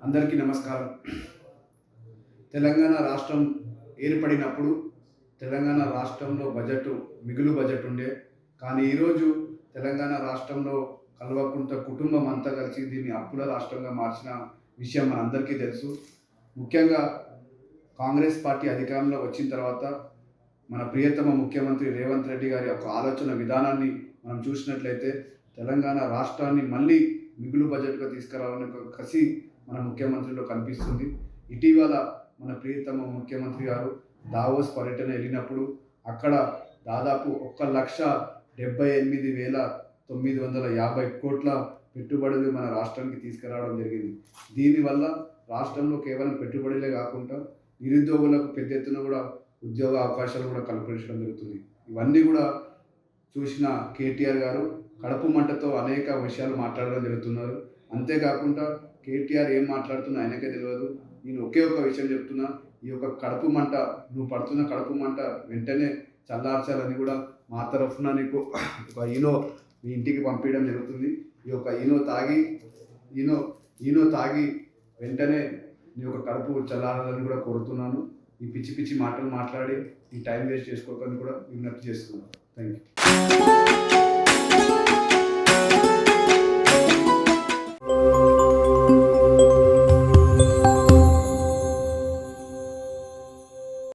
అందరికీ నమస్కారం. తెలంగాణ రాష్ట్రం ఏర్పడినప్పుడు తెలంగాణ రాష్ట్రంలో మిగులు బడ్జెట్ ఉండే. కానీ ఈరోజు తెలంగాణ రాష్ట్రంలో కల్వకుంట్ల కుటుంబం అంతా కలిసి దీన్ని అప్పుల రాష్ట్రంగా మార్చిన విషయం మనందరికీ తెలుసు. ముఖ్యంగా కాంగ్రెస్ పార్టీ అధికారంలో వచ్చిన తర్వాత మన ప్రియతమ ముఖ్యమంత్రి రేవంత్ రెడ్డి గారి యొక్క ఆలోచన విధానాన్ని మనం చూసినట్లయితే తెలంగాణ రాష్ట్రాన్ని మళ్ళీ మిగులు బడ్జెట్గా తీసుకురావాలనే ఒక కసి మన ముఖ్యమంత్రిలో కనిపిస్తుంది. ఇటీవల మన ప్రియతమ ముఖ్యమంత్రి గారు దావోస్ పర్యటన వెళ్ళినప్పుడు అక్కడ దాదాపు 1,78,950 కోట్ల పెట్టుబడులు మన రాష్ట్రానికి తీసుకురావడం జరిగింది. దీనివల్ల రాష్ట్రంలో కేవలం పెట్టుబడులే కాకుండా నిరుద్యోగులకు పెద్ద ఎత్తున కూడా ఉద్యోగ అవకాశాలు కూడా కల్పించడం జరుగుతుంది. ఇవన్నీ కూడా చూసిన కేటీఆర్ గారు కడుపు మంటతో అనేక విషయాలు మాట్లాడడం జరుగుతున్నారు. అంతేకాకుండా కేటీఆర్ ఏం మాట్లాడుతున్నా ఆయనకే తెలియదు. నేను ఒకే ఒక విషయం చెప్తున్నా, ఈ యొక్క కడుపు మంట, నువ్వు పడుతున్న కడుపు మంట వెంటనే చల్లార్చాలని కూడా మా తరఫున నీకు ఒక ఈనో మీ ఇంటికి పంపించడం జరుగుతుంది. ఈ యొక్క ఈనో తాగి వెంటనే నీ యొక్క కడుపు చల్లారాలని కూడా కోరుతున్నాను. ఈ పిచ్చి పిచ్చి మాటలు మాట్లాడి ఈ టైం వేస్ట్ చేసుకోకని కూడా విజ్ఞప్తి చేస్తున్నాను. Thank you.